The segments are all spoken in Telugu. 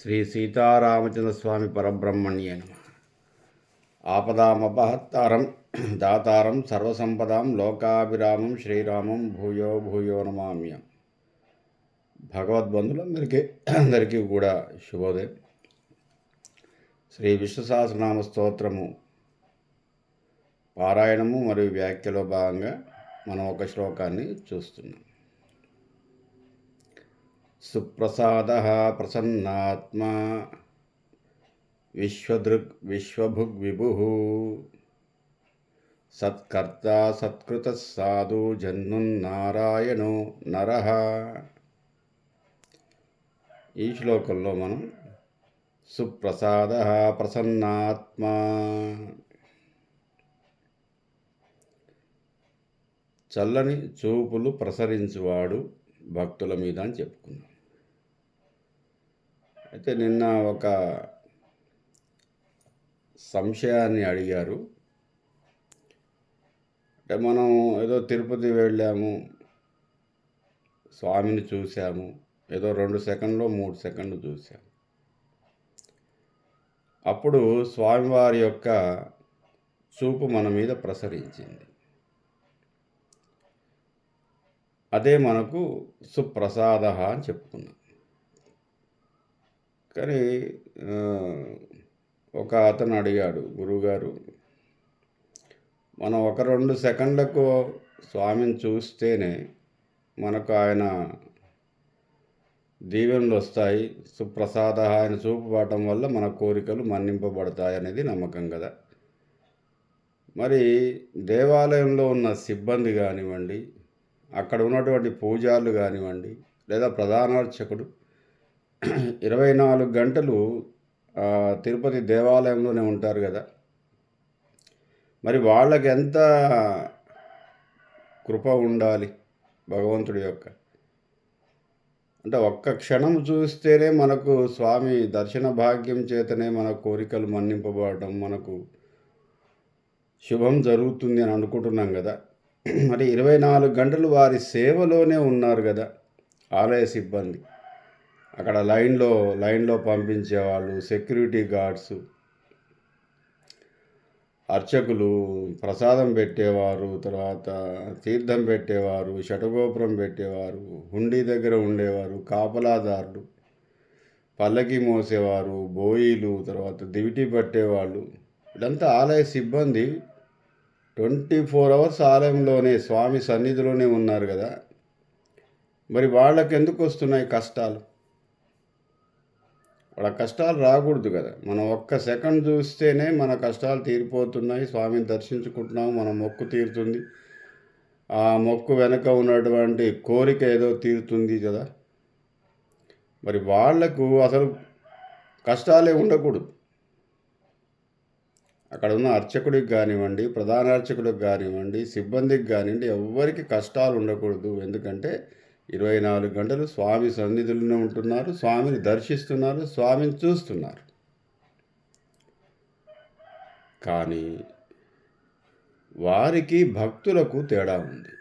శ్రీ సీతారామచంద్ర స్వామి పరబ్రహ్మణ్యే నమః. ఆపదామపహత్తారం దాతారం సర్వసంపదాం లోకాభిరామం శ్రీరామం భూయో భూయో నమామ్యం. భగవద్బంధులందరికీ కూడా శుభోదయం. శ్రీ విష్ణు సహస్రనామ స్తోత్రము పారాయణము మరియు వ్యాఖ్యలో భాగంగా మనం ఒక శ్లోకాన్ని చూస్తున్నాం. సుప్రసాదః ప్రసన్నాత్మా విశ్వభుగ్ విభుః సత్కర్తా సత్కృతః సాధు జన్మన్నారాయణో నరః. ఈ శ్లోకంలో మనం సుప్రసాదః ప్రసన్నాత్మా, చల్లని చూపులు ప్రసరించువాడు భక్తుల మీద అని చెప్పుకున్నాం. అయితే నిన్న ఒక సంశయాన్ని అడిగారు. అంటే మనం ఏదో తిరుపతి వెళ్ళాము, స్వామిని చూసాము, ఏదో 2 సెకండ్లు 3 సెకండ్లు చూసాము. అప్పుడు స్వామివారి యొక్క చూపు మన మీద ప్రసరించింది. అదే మనకు సుప్రసాద అని చెప్పుకున్నాం. కానీ ఒక అతను అడిగాడు, గురువుగారు, మనం 1-2 సెకండ్లకు స్వామిని చూస్తేనే మనకు ఆయన దీవెనలు వస్తాయి, సుప్రసాద ఆయన చూపు పడటం వల్ల మన కోరికలు మన్నింపబడతాయి అనేది నమ్మకం కదా. మరి దేవాలయంలో ఉన్న సిబ్బంది కానివ్వండి, అక్కడ ఉన్నటువంటి పూజారులు కానివ్వండి, లేదా ప్రధానార్చకుడు 24 గంటలు తిరుపతి దేవాలయంలోనే ఉంటారు కదా. మరి వాళ్ళకి ఎంత కృప ఉండాలి భగవంతుడి యొక్క. అంటే ఒక్క క్షణం చూస్తేనే మనకు స్వామి దర్శన భాగ్యం చేతనే మన కోరికలు మన్నింపబడటం, మనకు శుభం జరుగుతుంది అని అనుకుంటున్నాం కదా. మరి 24 గంటలు వారి సేవలోనే ఉన్నారు కదా ఆలయ సిబ్బంది. అక్కడ లైన్లో పంపించేవాళ్ళు, సెక్యూరిటీ గార్డ్స్, అర్చకులు, ప్రసాదం పెట్టేవారు, తర్వాత తీర్థం పెట్టేవారు, శటగోపురం పెట్టేవారు, హుండీ దగ్గర ఉండేవారు, కాపలాదారులు, పల్లకి మోసేవారు, బోయిలు, తర్వాత దివిటి పట్టేవాళ్ళు, ఇదంతా ఆలయ సిబ్బంది 24 అవర్స్ ఆలయంలోనే స్వామి సన్నిధిలోనే ఉన్నారు కదా. మరి వాళ్ళకి ఎందుకు వస్తున్నాయి కష్టాలు? వాళ్ళ కష్టాలు రాకూడదు కదా. మనం 1 సెకండ్ చూస్తేనే మన కష్టాలు తీరిపోతున్నాయి, స్వామిని దర్శించుకుంటున్నాము, మన మొక్కు తీరుతుంది, ఆ మొక్కు వెనక ఉన్నటువంటి కోరిక ఏదో తీరుతుంది కదా. మరి వాళ్లకు అసలు కష్టాలే ఉండకూడదు. అక్కడ ఉన్న అర్చకుడికి కానివ్వండి, ప్రధాన అర్చకుడికి కానివ్వండి, సిబ్బందికి కానివ్వండి, ఎవ్వరికి కష్టాలు ఉండకూడదు. ఎందుకంటే 24 గంటలు స్వామి సన్నిధిలోనే ఉంటున్నారు, స్వామిని దర్శిస్తున్నారు, స్వామిని చూస్తున్నారు. కానీ వారికి భక్తులకు తేడా ఉంది.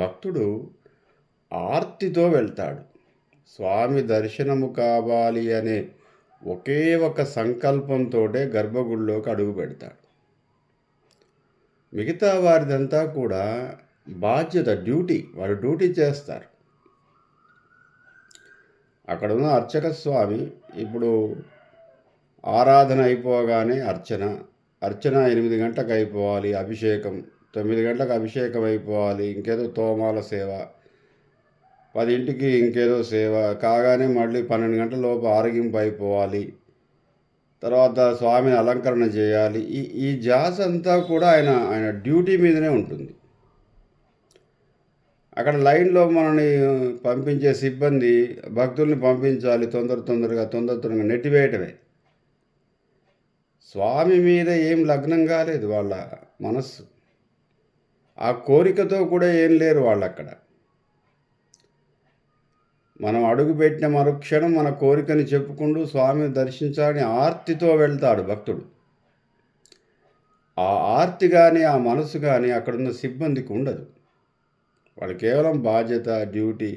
భక్తుడు ఆర్తితో వెళ్తాడు, స్వామి దర్శనము కావాలి అనే ఒకే ఒక సంకల్పంతో గర్భగుడిలోకి అడుగు పెడతాడు. మిగతా వారిదంతా కూడా బాధ్యత, డ్యూటీ, వారు డ్యూటీ చేస్తారు. అక్కడ ఉన్న అర్చక స్వామి ఇప్పుడు ఆరాధన అయిపోగానే అర్చన 8 గంటలకు అయిపోవాలి, అభిషేకం 9 గంటలకు అభిషేకం అయిపోవాలి, ఇంకేదో తోమాల సేవ, 10ంటికి ఇంకేదో సేవ కాగానే మళ్ళీ 12 గంటల లోపు ఆరగింపు అయిపోవాలి, తర్వాత స్వామిని అలంకరణ చేయాలి. ఈ జాస్ అంతా కూడా ఆయన డ్యూటీ మీదనే ఉంటుంది. అక్కడ లైన్లో మనని పంపించే సిబ్బంది భక్తుల్ని పంపించాలి, తొందరగా నెట్టివేయటమే. స్వామి మీద ఏం లగ్నం కాలేదు వాళ్ళ మనస్సు, ఆ కోరికతో కూడా ఏం లేరు వాళ్ళు అక్కడ. మనం అడుగుపెట్టిన మరుక్షణం మన కోరికని చెప్పుకుంటూ స్వామిని దర్శించాలని ఆర్తితో వెళ్తాడు భక్తుడు. ఆ ఆర్తి కానీ ఆ మనసు కానీ అక్కడున్న సిబ్బందికి ఉండదు. వాళ్ళు కేవలం బాధ్యత, డ్యూటీ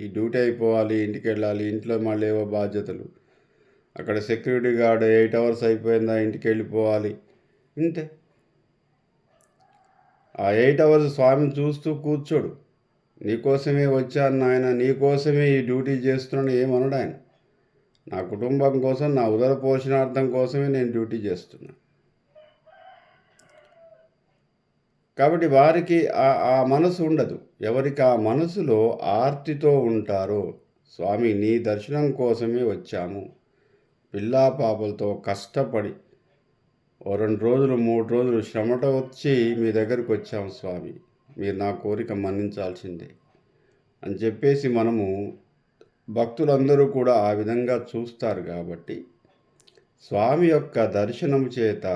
అయిపోవాలి, ఇంటికి వెళ్ళాలి, ఇంట్లో మళ్ళీ ఏవో బాధ్యతలు, అక్కడ సెక్యూరిటీ గార్డ్ 8 అవర్స్ అయిపోయిందా ఇంటికి వెళ్ళిపోవాలి, ఇంతే. ఆ 8 అవర్స్ స్వామిని చూస్తూ కూర్చోడు. నీకోసమే వచ్చాను నాయన, నీకోసమే ఈ డ్యూటీ చేస్తున్నాను ఏమనడు ఆయన. నా కుటుంబం కోసం, నా ఉదర పోషణార్థం కోసమే నేను డ్యూటీ చేస్తున్నా. కాబట్టి వారికి ఆ మనసు ఉండదు. ఎవరికి ఆ మనసులో ఆర్తితో ఉంటారో, స్వామి నీ దర్శనం కోసమే వచ్చాము, పిల్లా పాపలతో కష్టపడి 2 రోజులు 3 రోజులు శ్రమట వచ్చి మీ దగ్గరికి వచ్చాము స్వామి, మీరు నా కోరిక మన్నించాల్సిందే అని చెప్పేసి మనము, భక్తులందరూ కూడా ఆ విధంగా చూస్తారు. కాబట్టి స్వామి యొక్క దర్శనం చేత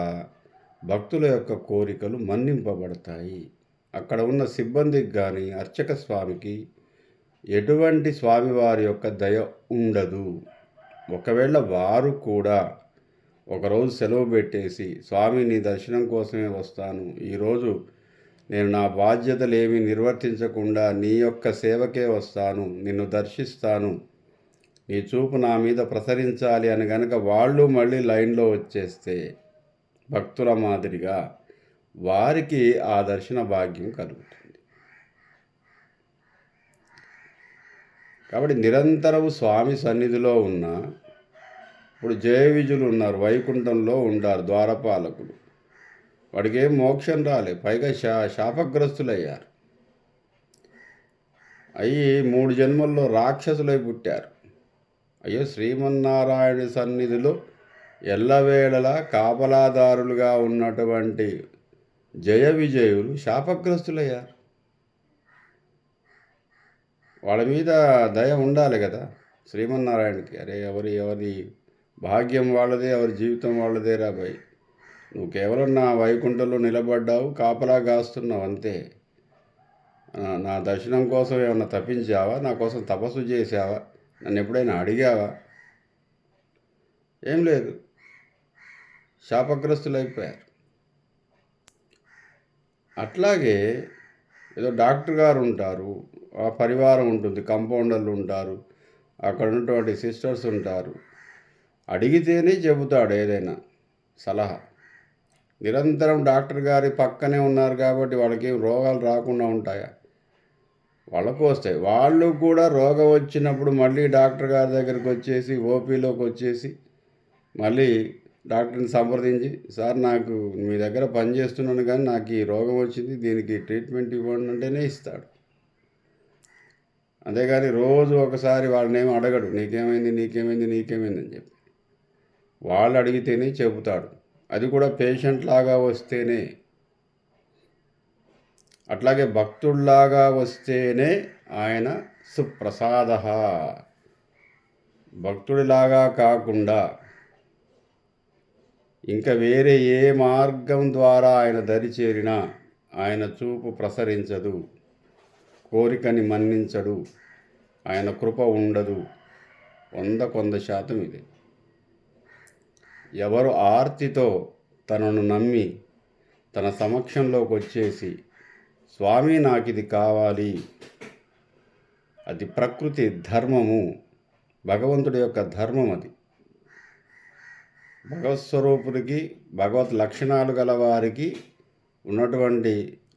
భక్తుల యొక్క కోరికలు మన్నింపబడతాయి. అక్కడ ఉన్న సిబ్బందికి కానీ అర్చక స్వామికి ఎటువంటి స్వామివారి యొక్క దయ ఉండదు. ఒకవేళ వారు కూడా ఒకరోజు సెలవు పెట్టేసి, స్వామి నీ దర్శనం కోసమే వస్తాను, ఈరోజు నేను నా బాధ్యతలు ఏమీ నిర్వర్తించకుండా నీ యొక్క సేవకే వస్తాను, నిన్ను దర్శిస్తాను, నీ చూపు నా మీద ప్రసరించాలి అని గనక వాళ్ళు మళ్ళీ లైన్లో వచ్చేస్తే భక్తుల మాదిరిగా వారికి ఆ దర్శన భాగ్యం కలుగుతుంది. కాబట్టి నిరంతరం స్వామి సన్నిధిలో ఉన్న, ఇప్పుడు జయ విజులు ఉన్నారు, వైకుంఠంలో ఉంటారు ద్వారపాలకులు, వాడికి ఏం మోక్షం రాలే, పైగా శాపగ్రస్తులయ్యారు. అయ్యి 3 జన్మల్లో రాక్షసులై పుట్టారు. అయ్యో, శ్రీమన్నారాయణ సన్నిధిలో ఎల్లవేళలా కాపలాదారులుగా ఉన్నటువంటి జయ విజయులు శాపగ్రస్తులయ్యారు. వాళ్ళ మీద దయ ఉండాలి కదా శ్రీమన్నారాయణకి. అరే, ఎవరి భాగ్యం వాళ్ళదే, ఎవరి జీవితం వాళ్ళదే రాబాయి, నువ్వు కేవలం నా వైకుంఠంలో నిలబడ్డావు, కాపలా కాస్తున్నావు అంతే. నా దర్శనం కోసం ఏమన్నా తప్పించావా, నా కోసం తపస్సు చేసావా, నన్ను ఎప్పుడైనా అడిగావా? ఏం లేదు, శాపగ్రస్తులు అయిపోయారు. అట్లాగే ఏదో డాక్టర్ గారు ఉంటారు, ఆ పరివారం ఉంటుంది, కంపౌండర్లు ఉంటారు, అక్కడ ఉన్నటువంటి సిస్టర్స్ ఉంటారు, అడిగితేనే చెబుతాడు ఏదైనా సలహా. నిరంతరం డాక్టర్ గారి పక్కనే ఉన్నారు కాబట్టి వాళ్ళకి రోగాలు రాకుండా ఉంటాయా? వాళ్ళకు వస్తాయి. వాళ్ళు కూడా రోగం వచ్చినప్పుడు మళ్ళీ డాక్టర్ గారి దగ్గరికి వచ్చేసి, ఓపీలోకి వచ్చేసి మళ్ళీ డాక్టర్ని సంప్రదించి, సార్ నాకు మీ దగ్గర పని చేస్తున్నాను కానీ నాకు ఈ రోగం వచ్చింది, దీనికి ట్రీట్మెంట్ ఇవ్వండి అంటేనే ఇస్తాడు. అంతేగాని రోజు ఒకసారి వాళ్ళనేమో అడగడు, నీకేమైంది అని చెప్పి. వాళ్ళు అడిగితేనే చెబుతాడు, అది కూడా పేషెంట్ లాగా వస్తేనే. అట్లాగే భక్తుల్లాగా వస్తేనే ఆయన సుప్రసాద. భక్తుడిలాగా కాకుండా ఇంకా వేరే ఏ మార్గం ద్వారా ఆయన దరి చేరినా ఆయన చూపు ప్రసరించదు, కోరికని మన్నించడు, ఆయన కృప ఉండదు. 100% ఇది. ఎవరు ఆర్తితో తనను నమ్మి తన సమక్షంలోకి వచ్చేసి, స్వామి నాకు ఇది కావాలి, అది ప్రకృతి ధర్మము, భగవంతుడి యొక్క ధర్మం, అది భగవత్ స్వరూపుడికి, భగవత్ లక్షణాలు గల వారికి ఉన్నటువంటి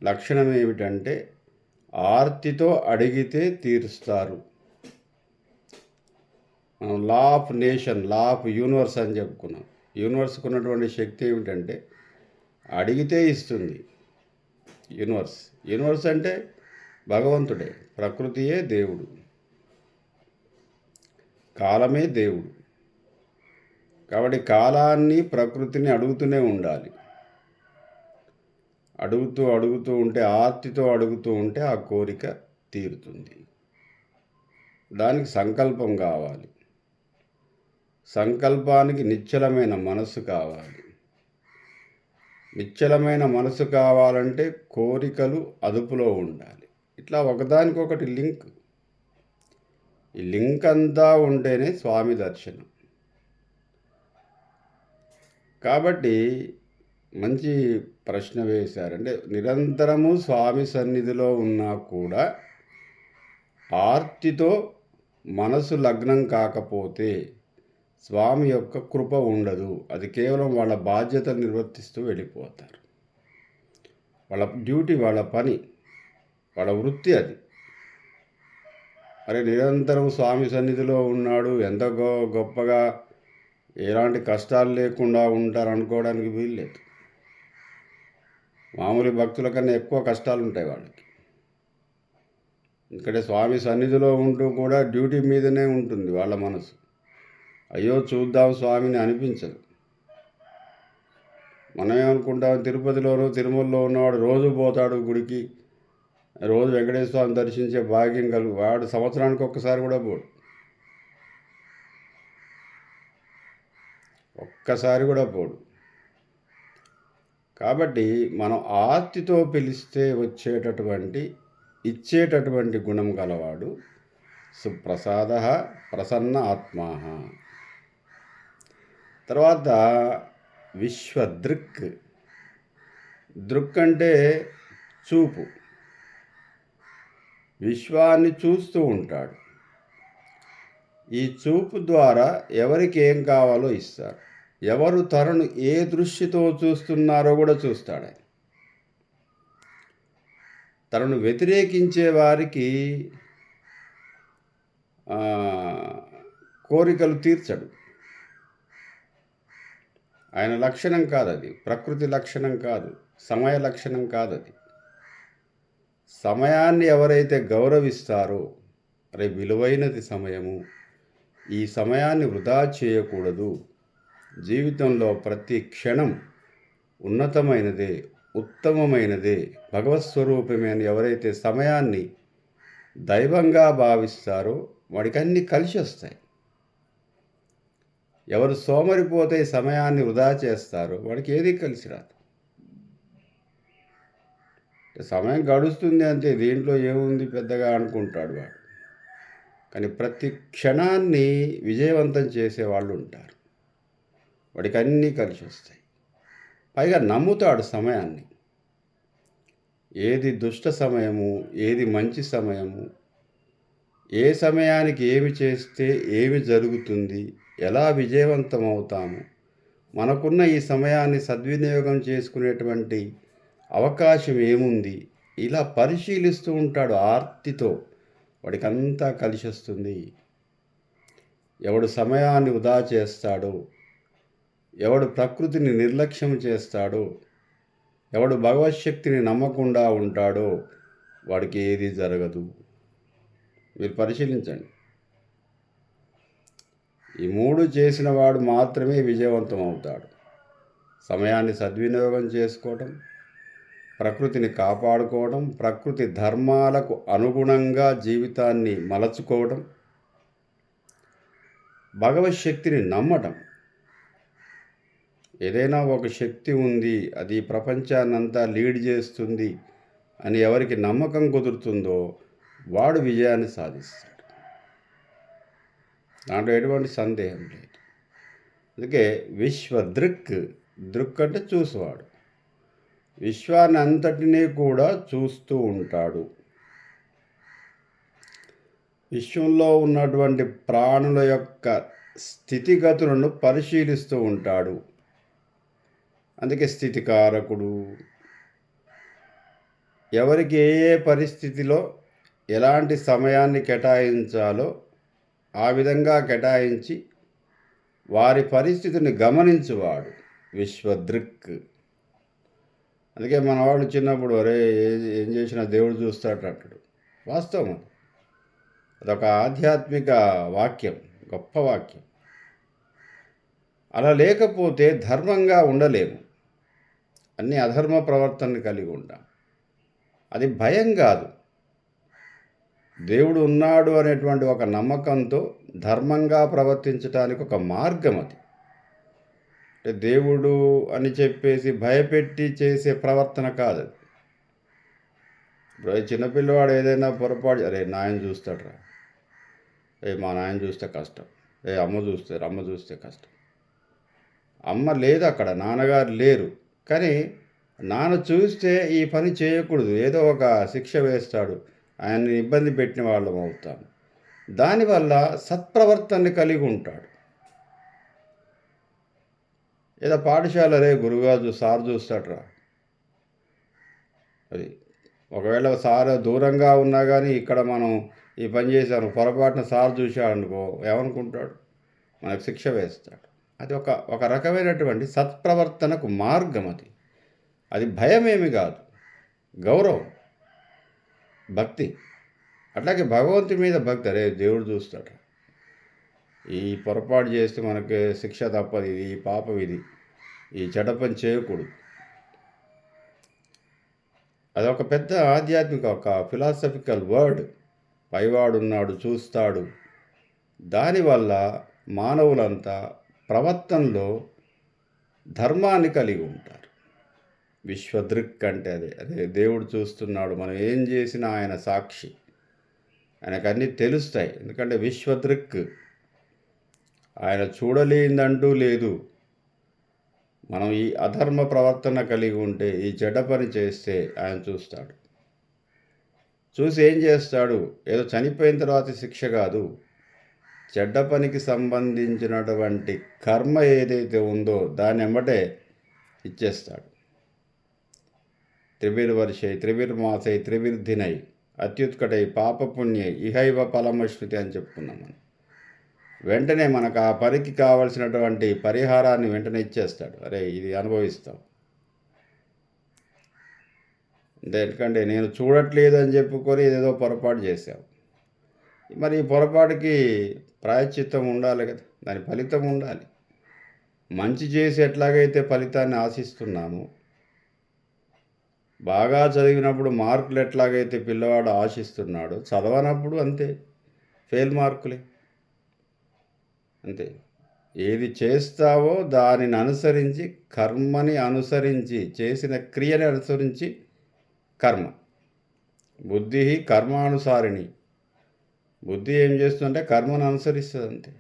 లక్షణం ఏమిటంటే ఆర్తితో అడిగితే తీరుస్తారు. మనం law of nation, law of universe అని చెప్పుకున్నాం. యూనివర్స్కి ఉన్నటువంటి శక్తి ఏమిటంటే అడిగితే ఇస్తుంది. యూనివర్స్ అంటే భగవంతుడే, ప్రకృతియే దేవుడు, కాలమే దేవుడు. కాబట్టి కాలాన్ని, ప్రకృతిని అడుగుతూనే ఉండాలి. అడుగుతూ ఉంటే, ఆర్తితో అడుగుతూ ఉంటే ఆ కోరిక తీరుతుంది. దానికి సంకల్పం కావాలి. సంకల్పానికి నిశ్చలమైన మనస్సు కావాలి. నిశ్చలమైన మనసు కావాలంటే కోరికలు అదుపులో ఉండాలి. ఇట్లా ఒకదానికొకటి లింక్. ఈ లింక్ అంతా ఉంటేనే స్వామి దర్శనం. కాబట్టి మంచి ప్రశ్న వేశారంటే, నిరంతరము స్వామి సన్నిధిలో ఉన్నా కూడా ఆర్తితో మనసు లగ్నం కాకపోతే స్వామి యొక్క కృప ఉండదు. అది కేవలం వాళ్ళ బాధ్యతలు నిర్వర్తిస్తూ వెళ్ళిపోతారు. వాళ్ళ డ్యూటీ, వాళ్ళ పని, వాళ్ళ వృత్తి అది. అరే నిరంతరం స్వామి సన్నిధిలో ఉన్నాడు, ఎంత గొప్పగా ఎలాంటి కష్టాలు లేకుండా ఉంటారు అనుకోవడానికి వీల్లేదు. మామూలు భక్తుల కన్నా ఎక్కువ కష్టాలు ఉంటాయి వాళ్ళకి. ఎందుకంటే స్వామి సన్నిధిలో ఉంటూ కూడా డ్యూటీ మీదనే ఉంటుంది వాళ్ళ మనసు. అయ్యో చూద్దాం స్వామిని అనిపించదు. మనం ఏమనుకుంటాం, తిరుపతిలోనూ తిరుమలలో ఉన్నవాడు రోజు పోతాడు గుడికి, రోజు వెంకటేశ్వర స్వామిని దర్శించే భాగ్యం కలుగు, వాడు సంవత్సరానికి ఒక్కసారి కూడా పోడు, ఒక్కసారి కూడా పోడు. కాబట్టి మనం ఆర్తితో పిలిస్తే ఇచ్చేటటువంటి గుణం గలవాడు సుప్రసాద ప్రసన్న ఆత్మా. తర్వాత విశ్వదృక్. దృక్ అంటే చూపు. విశ్వాన్ని చూస్తూ ఉంటాడు. ఈ చూపు ద్వారా ఎవరికి ఏం కావాలో ఇస్తారు. ఎవరు తనను ఏ దృష్టితో చూస్తున్నారో కూడా చూస్తాడు. తనను వ్యతిరేకించే వారికి కోరికలు తీర్చడు. ఆయన లక్షణం కాదది, ప్రకృతి లక్షణం కాదు, సమయ లక్షణం కాదది. సమయాన్ని ఎవరైతే గౌరవిస్తారో, అరే విలువైనది సమయము, ఈ సమయాన్ని వృధా చేయకూడదు, జీవితంలో ప్రతి క్షణం ఉన్నతమైనదే, ఉత్తమమైనదే, భగవత్ స్వరూపమే అని ఎవరైతే సమయాన్ని దైవంగా భావిస్తారో వాడికి అన్నీ కలిసి వస్తాయి. ఎవరు సోమరిపోతే సమయాన్ని వృధా చేస్తారో వాడికి ఏది కలిసి రాదు. సమయం గడుస్తుంది అంతే, దీంట్లో ఏముంది పెద్దగా అనుకుంటాడు వాడు. కానీ ప్రతి క్షణాన్ని విజయవంతం చేసేవాళ్ళు ఉంటారు. వాడికి అన్నీ కలిసి వస్తాయి. పైగా నమ్ముతాడు సమయాన్ని. ఏది దుష్ట సమయము, ఏది మంచి సమయము, ఏ సమయానికి ఏమి చేస్తే ఏమి జరుగుతుంది, ఎలా విజయవంతం అవుతాము, మనకున్న ఈ సమయాన్ని సద్వినియోగం చేసుకునేటువంటి అవకాశం ఏముంది, ఇలా పరిశీలిస్తూ ఉంటాడు ఆర్తితో. వాడికి అంతా కలిసి వస్తుంది. ఎవడు సమయాన్ని వృధా చేస్తాడో, ఎవడు ప్రకృతిని నిర్లక్ష్యం చేస్తాడో, ఎవడు భగవత్శక్తిని నమ్మకుండా ఉంటాడో వాడికి ఏది జరగదు. మీరు పరిశీలించండి. ఈ మూడు చేసిన వాడు మాత్రమే విజయవంతం అవుతాడు. సమయాన్ని సద్వినియోగం చేసుకోవడం, ప్రకృతిని కాపాడుకోవడం, ప్రకృతి ధర్మాలకు అనుగుణంగా జీవితాన్ని మలచుకోవడం, భగవత్శక్తిని నమ్మటం. ఏదైనా ఒక శక్తి ఉంది, అది ప్రపంచాన్నంతా లీడ్ చేస్తుంది అని ఎవరికి నమ్మకం కుదురుతుందో వాడు విజయాన్ని సాధిస్తాడు. దాంట్లో ఎటువంటి సందేహం లేదు. అందుకే విశ్వదృక్. దృక్ అంటే చూసేవాడు. విశ్వాన్ని అంతటినీ కూడా చూస్తూ ఉంటాడు. విశ్వంలో ఉన్నటువంటి ప్రాణుల యొక్క స్థితిగతులను పరిశీలిస్తూ ఉంటాడు. అందుకే స్థితికారకుడు. ఎవరికి ఏ పరిస్థితిలో ఎలాంటి సమయాన్ని కేటాయించాలో ఆ విధంగా కేటాయించి వారి పరిస్థితిని గమనించువాడు విశ్వదృక్. అందుకే మన వాళ్ళు చిన్నప్పుడు అరే ఏం చేసినా దేవుడు చూస్తాడు అంటాడు. వాస్తవం. అదొక ఆధ్యాత్మిక వాక్యం, గొప్ప వాక్యం. అలా లేకపోతే ధర్మంగా ఉండలేము. అన్ని అధర్మ ప్రవర్తనని కలిగి ఉంటాం. అది భయం కాదు, దేవుడు ఉన్నాడు అనేటువంటి ఒక నమ్మకంతో ధర్మంగా ప్రవర్తించడానికి ఒక మార్గం అది. అంటే దేవుడు అని చెప్పేసి భయపెట్టి చేసే ప్రవర్తన కాదు. ఇప్పుడు చిన్నపిల్లవాడు ఏదైనా పొరపాటు, అరే నాయన చూస్తాడురా, మా నాయన చూస్తే కష్టం, అమ్మ చూస్తే కష్టం. అమ్మ లేదు అక్కడ, నాన్నగారు లేరు, కానీ నాన్న చూస్తే ఈ పని చేయకూడదు, ఏదో ఒక శిక్ష వేస్తాడు, ఆయన్ని ఇబ్బంది పెట్టిన వాళ్ళం అవుతాం. దానివల్ల సత్ప్రవర్తనని కలిగి ఉంటాడు. ఏదో పాఠశాల రే గురుగారు సార్ చూస్తాడరా, అది ఒకవేళ సార్ దూరంగా ఉన్నా కానీ ఇక్కడ మనం ఈ పని చేశాను పొరపాటున సార్ చూశాడనుకో ఏమనుకుంటాడు, మనకు శిక్ష వేస్తాడు. అది ఒక ఒక రకమైనటువంటి సత్ప్రవర్తనకు మార్గం. అది భయమేమి కాదు, గౌరవం, భక్తి. అట్లాగే భగవంతుడి మీద భక్తి. అరే దేవుడు చూస్తాడు, ఈ పొరపాటు చేస్తే మనకి శిక్ష తప్పదు, ఇది ఈ పాపం, ఇది ఈ చెడ్డ పని చేయకూడదు. అదొక పెద్ద ఆధ్యాత్మిక ఒక ఫిలాసఫికల్ వర్డ్. పైవాడున్నాడు చూస్తాడు. దానివల్ల మానవులంతా ప్రవర్తనలో ధర్మాన్ని కలిగి ఉంటారు. విశ్వదృక్ అంటే అదే దేవుడు చూస్తున్నాడు, మనం ఏం చేసినా ఆయన సాక్షి, ఆయనకు అన్నీ తెలుస్తాయి. ఎందుకంటే విశ్వదృక్, ఆయన చూడలేదంటూ లేదు. మనం ఈ అధర్మ ప్రవర్తన కలిగి ఉంటే, ఈ చెడ్డ పని చేస్తే ఆయన చూస్తాడు. చూసి ఏం చేస్తాడు, ఏదో చనిపోయిన తర్వాత శిక్ష కాదు, చెడ్డ పనికి సంబంధించినటువంటి కర్మ ఏదైతే ఉందో దాన్ని ఎమ్మటే ఇచ్చేస్తాడు. త్రిభిర్వర్షై త్రిభిర్మాసై త్రిభిర్ధినై అత్యుత్కటై పాపపుణ్యై ఇహైవ ఫలమశ్నుతి అని చెప్పుకున్నాం మనం. వెంటనే మనకు ఆ పనికి కావలసినటువంటి పరిహారాన్ని వెంటనే ఇచ్చేస్తాడు. అరే ఇది అనుభవిస్తాం. ఎందుకంటే నేను చూడట్లేదు అని చెప్పుకొని ఏదేదో పొరపాటు చేశావు. మరి ఈ పొరపాటుకి ప్రాయశ్చిత్తం ఉండాలి కదా, దాని ఫలితం ఉండాలి. మంచి చేసి ఎట్లాగైతే ఫలితాన్ని ఆశిస్తున్నామో, బాగా చదివినప్పుడు మార్కులు ఎట్లాగైతే పిల్లవాడు ఆశిస్తున్నాడో, చదవనప్పుడు అంతే, ఫెయిల్ మార్కులే అంతే. ఏది చేస్తావో దానిని అనుసరించి, కర్మని అనుసరించి, చేసిన క్రియని అనుసరించి కర్మ. బుద్ధి కర్మానుసారిణి. బుద్ధి ఏం చేస్తుందంటే కర్మను అనుసరిస్తుంది అంతే.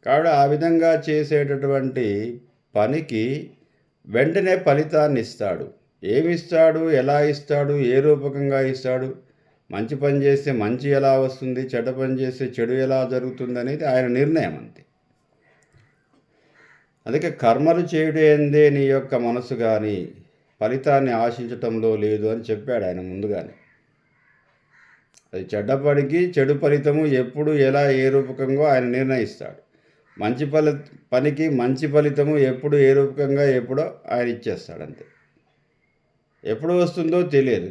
కాబట్టి ఆ విధంగా చేసేటటువంటి పనికి వెంటనే ఫలితాన్ని ఇస్తాడు. ఏమిస్తాడు, ఎలా ఇస్తాడు, ఏ రూపకంగా ఇస్తాడు, మంచి పని చేస్తే మంచి ఎలా వస్తుంది, చెడ్డ పని చేస్తే చెడు ఎలా జరుగుతుంది అనేది ఆయన నిర్ణయం అంతే. అందుకే కర్మలు చేయడందే నీ యొక్క మనసు కానీ ఫలితాన్ని ఆశించటంలో లేదు అని చెప్పాడు ఆయన ముందుగానే. అది చెడ్డ పనికి చెడు ఫలితము ఎప్పుడు ఎలా ఏ రూపకంగా ఆయన నిర్ణయిస్తాడు. మంచి పనికి మంచి ఫలితము ఎప్పుడు ఏ రూపకంగా ఎప్పుడో ఆయన ఇచ్చేస్తాడు అంతే. ఎప్పుడు వస్తుందో తెలియదు.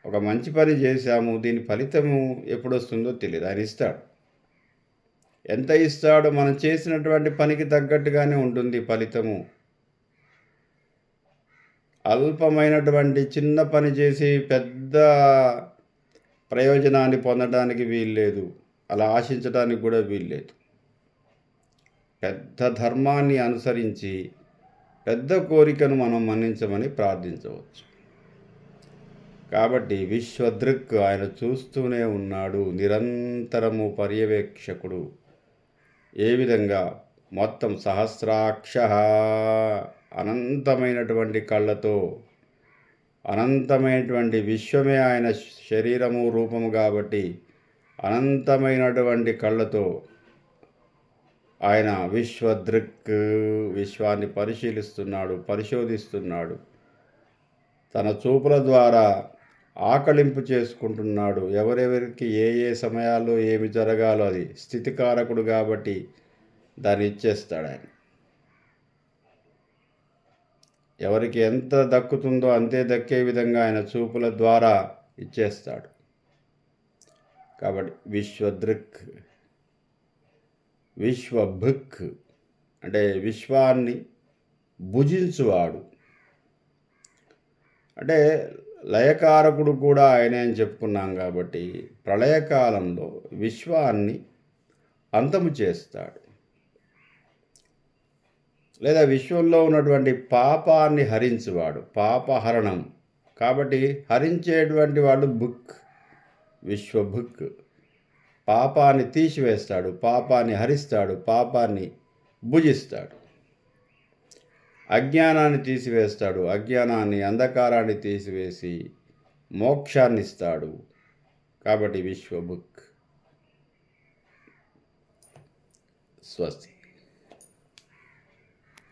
ఒక మంచి పని చేశాము, దీని ఫలితము ఎప్పుడు వస్తుందో తెలియదు, ఆయన ఇస్తాడు. ఎంత ఇస్తాడో మనం చేసినటువంటి పనికి తగ్గట్టుగానే ఉంటుంది ఫలితము. అల్పమైనటువంటి చిన్న పని చేసి పెద్ద ప్రయోజనాన్ని పొందడానికి వీల్లేదు, అలా ఆశించడానికి కూడా వీల్లేదు. పెద్ద ధర్మాన్ని అనుసరించి పెద్ద కోరికను మనం మన్నించమని ప్రార్థించవచ్చు. కాబట్టి విశ్వదృక్, ఆయన చూస్తూనే ఉన్నాడు, నిరంతరము పర్యవేక్షకుడు. ఏ విధంగా మొత్తం సహస్రాక్ష, అనంతమైనటువంటి కళ్ళతో, అనంతమైనటువంటి విశ్వమే ఆయన శరీరము రూపము కాబట్టి అనంతమైనటువంటి కళ్ళతో ఆయన విశ్వదృక్, విశ్వాన్ని పరిశీలిస్తున్నాడు, పరిశోధిస్తున్నాడు. తన చూపుల ద్వారా ఆకలింపు చేసుకుంటున్నాడు. ఎవరెవరికి ఏ ఏ సమయాల్లో ఏమి జరగాలో అది స్థితికారకుడు కాబట్టి దాన్ని ఇచ్చేస్తాడు ఆయన. ఎవరికి ఎంత దక్కుతుందో అంతే దక్కే విధంగా ఆయన చూపుల ద్వారా ఇచ్చేస్తాడు. కాబట్టి విశ్వదృక్, విశ్వభుక్ అంటే విశ్వాన్ని భుజించువాడు. అంటే లయకారకుడు కూడా ఆయనే అని చెప్పుకున్నాం కాబట్టి ప్రళయకాలంలో విశ్వాన్ని అంతము చేస్తాడు. లేదా విశ్వంలో ఉన్నటువంటి పాపాన్ని హరించువాడు, పాపహరణం. కాబట్టి హరించేటువంటి వాడు బుక్, విశ్వభుక్. పాపాన్ని తీసివేస్తాడు, పాపాన్ని హరిస్తాడు, పాపాన్ని భుజిస్తాడు. అజ్ఞానాన్ని తీసివేస్తాడు, అజ్ఞానాన్ని అంధకారాన్ని తీసివేసి మోక్షాన్ని ఇస్తాడు. కాబట్టి విశ్వభుక్. స్వస్తి.